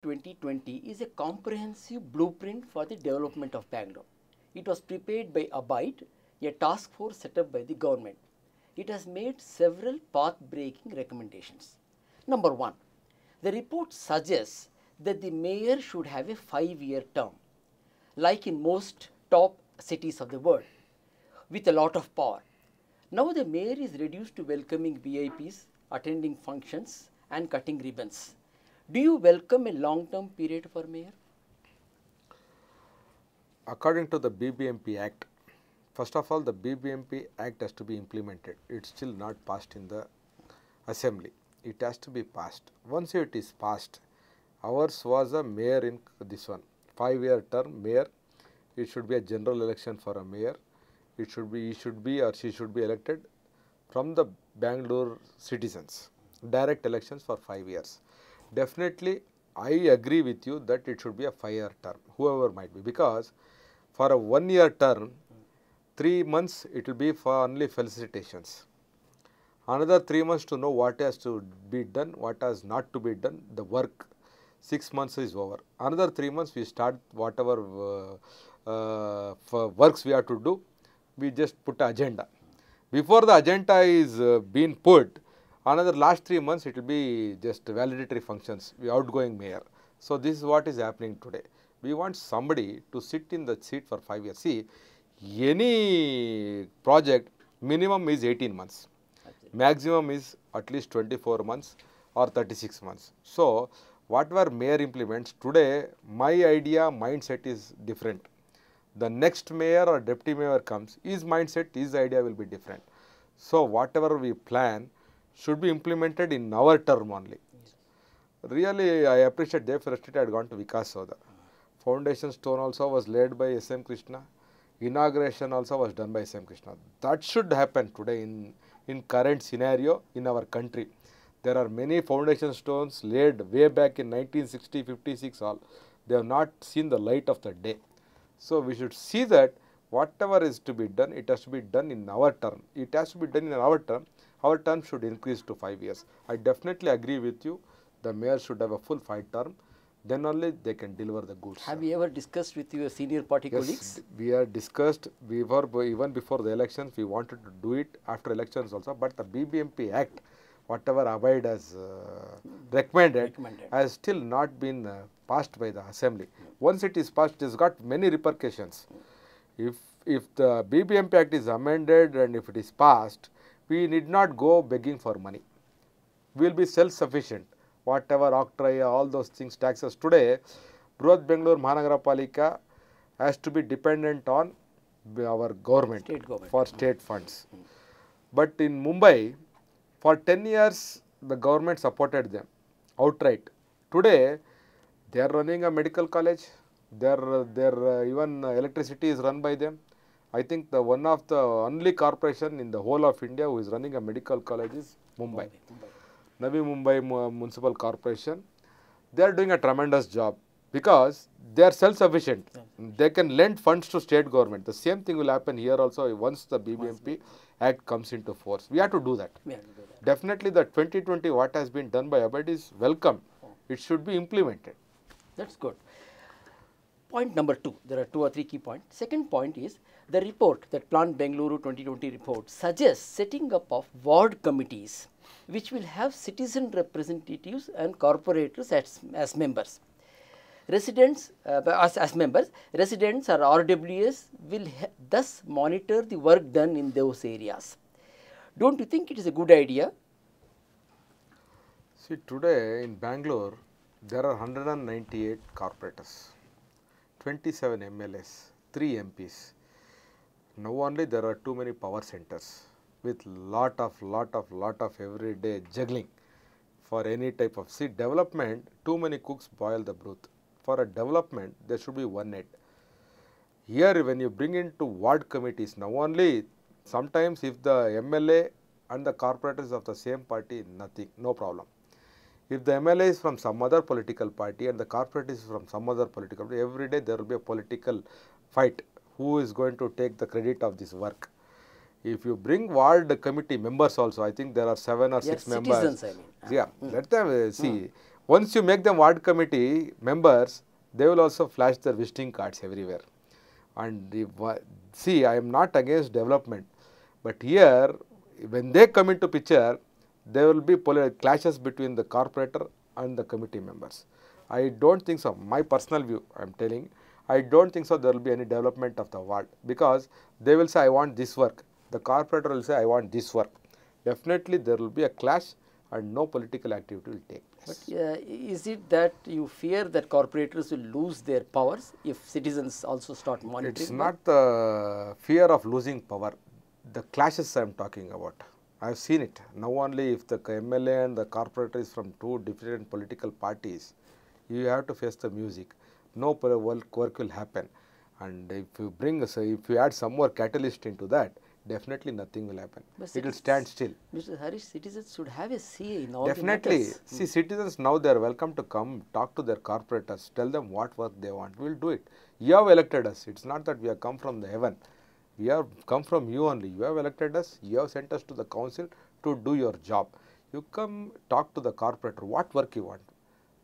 2020 is a comprehensive blueprint for the development of Bangalore. It was prepared by Abide, a task force set up by the government. It has made several path-breaking recommendations. Number one, the report suggests that the mayor should have a 5-year term, like in most top cities of the world, with a lot of power. Now the mayor is reduced to welcoming VIPs, attending functions and cutting ribbons. Do you welcome a long-term period for mayor? According to the BBMP Act, first of all, the BBMP Act has to be implemented. It's still not passed in the assembly. It has to be passed. Once it is passed, ours was a mayor in this one. 5-year term mayor. It should be a general election for a mayor. He should be or she should be elected from the Bangalore citizens. Direct elections for 5 years. Definitely, I agree with you that it should be a 5-year term, whoever might be, because for a 1-year term, 3 months it will be for only felicitations. Another 3 months to know what has to be done, what has not to be done, the work. 6 months is over. Another 3 months we start whatever for works we have to do, we just put an agenda. Before the agenda is being put, another last 3 months it will be just validatory functions, the outgoing mayor. So this is what is happening today. We want somebody to sit in the seat for 5 years. See, any project minimum is 18 months. Maximum is at least 24 months or 36 months. So whatever mayor implements today, my idea, mindset is different. The next mayor or deputy mayor comes, his mindset, his idea will be different. So whatever we plan should be implemented in our term only. Really, I appreciate they first had gone to Vikas Soda. Foundation stone also was laid by S.M. Krishna. Inauguration also was done by S.M. Krishna. That should happen today in current scenario in our country. There are many foundation stones laid way back in 1960, 56 all. They have not seen the light of the day. So we should see that whatever is to be done, it has to be done in our term. It has to be done in our term. Our term should increase to 5 years. I definitely agree with you. The mayor should have a full 5 term. Then only they can deliver the goods. Have you ever discussed with your senior party Yes, colleagues? we have discussed. We were even before the elections. We wanted to do it after elections also. But the BBMP Act, whatever Abide has recommended, has still not been passed by the assembly. Once it is passed, it has got many repercussions. If the BBMP Act is amended and if it is passed, we need not go begging for money. We will be self-sufficient. Whatever Octroi, all those things, taxes today, Brihat Bangalore Mahanagarapalika has to be dependent on our government, for state funds. But in Mumbai, for 10 years, the government supported them outright. Today, they are running a medical college. Their even electricity is run by them. I think one of the only corporation in the whole of India who is running a medical college is Mumbai. Navi Mumbai Municipal Corporation. They are doing a tremendous job because they are self-sufficient. They can lend funds to state government. The same thing will happen here also once the BBMP Act comes into force. We have to do that. Definitely the 2020 what has been done by Abide is welcome. It should be implemented. That's good. Point number 2, there are 2 or 3 key points. Second point is the report, that Plan Bengaluru 2020 report, suggests setting up of ward committees which will have citizen representatives and corporators as members. Residents as members, residents or RWS will thus monitor the work done in those areas. Don't you think it is a good idea? See, today in Bangalore, there are 198 corporators, 27 MLAs, 3 MPs. Now only there are too many power centers with lot of everyday juggling for any type of, see, development, too many cooks boil the broth. For a development, there should be one head. Here when you bring into ward committees, now only sometimes if the MLA and the corporators of the same party, nothing, no problem. If the MLA is from some other political party and the corporate is from some other political party, every day there will be a political fight. Who is going to take the credit of this work? If you bring ward committee members also, I think there are 7 or 6 members. Citizens, I mean. Yeah, let them see. Once you make them ward committee members, they will also flash their visiting cards everywhere. And see, I am not against development, but here, when they come into picture, there will be clashes between the corporator and the committee members. I don't think so. My personal view, I am telling, I don't think so there will be any development of the ward, because they will say, I want this work. The corporator will say, I want this work. Definitely there will be a clash and no political activity will take place. But is it that you fear that corporators will lose their powers if citizens also start monitoring? It's not the fear of losing power, the clashes I am talking about. I have seen it. Now only if the MLA and the corporator is from two different political parties, you have to face the music. No work will happen. And if you add some more catalyst into that, definitely nothing will happen. It will stand still. Mr. Harish, citizens should have a say in all Definitely. the matters. See, citizens now they are welcome to come talk to their corporators, tell them what work they want. We will do it. You have elected us. It's not that we have come from the heaven. We have come from you only. You have elected us. You have sent us to the council to do your job. You come talk to the corporator. What work you want?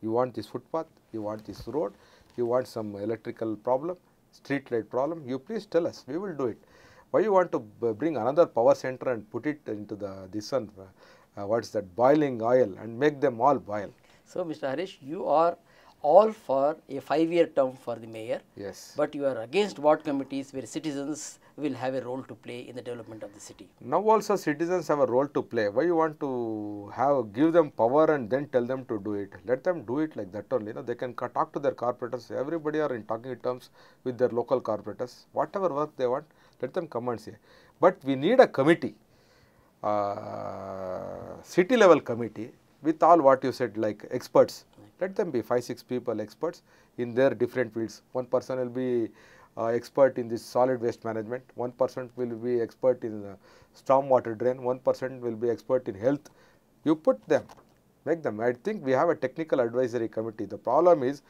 You want this footpath? You want this road? You want some electrical problem? Street light problem? You please tell us. We will do it. Why you want to bring another power center and put it into this one, what's that, boiling oil, and make them all boil? So, Mr. Harish, you are all for a 5-year term for the mayor. Yes. But you are against ward committees where citizens will have a role to play in the development of the city. Now also citizens have a role to play. Why you want to give them power and then tell them to do it? Let them do it like that only. They can talk to their corporators. Everybody are in talking terms with their local corporators. Whatever work they want, let them come and say. But we need a committee, city level committee with all what you said, like experts. Let them be 5-6 people experts in their different fields. One person will be expert in this solid waste management, one person will be expert in storm water drain, one person will be expert in health. You put them, make them. I think we have a technical advisory committee. The problem is,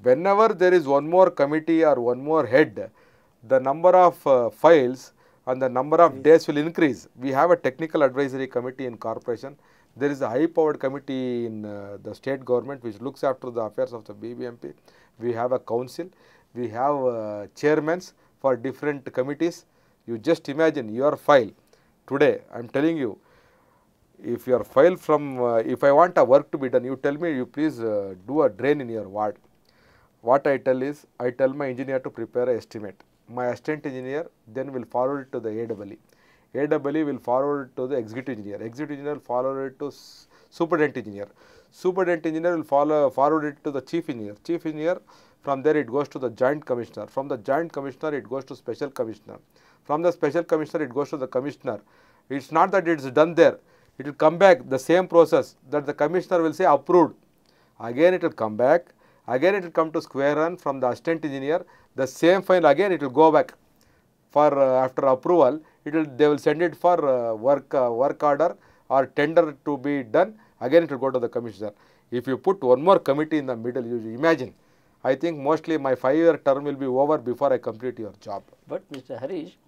whenever there is one more committee or one more head, the number of files and the number of days will increase. We have a technical advisory committee in corporation. There is a high-powered committee in the state government which looks after the affairs of the BBMP. We have a council. We have chairmen for different committees. You just imagine your file. Today, I am telling you, if your file from, if I want a work to be done, you tell me, you please do a drain in your ward. What I tell is, I tell my engineer to prepare an estimate. My assistant engineer then will forward it to the AEE. AEE will forward it to the executive engineer. Executive engineer will forward it to superintendent engineer. Superintendent engineer will forward it to the chief engineer. Chief engineer, from there it goes to the joint commissioner. From the joint commissioner it goes to special commissioner. From the special commissioner it goes to the commissioner. It's not that it's done there. It will come back the same process that the commissioner will say approved. Again it will come back. Again it will come to square run from the assistant engineer. The same file again it will go back for after approval. They will send it for work order or tender to be done. Again it will go to the commissioner. If you put one more committee in the middle, you imagine. I think mostly my 5-year term will be over before I complete your job. But Mr. Harish,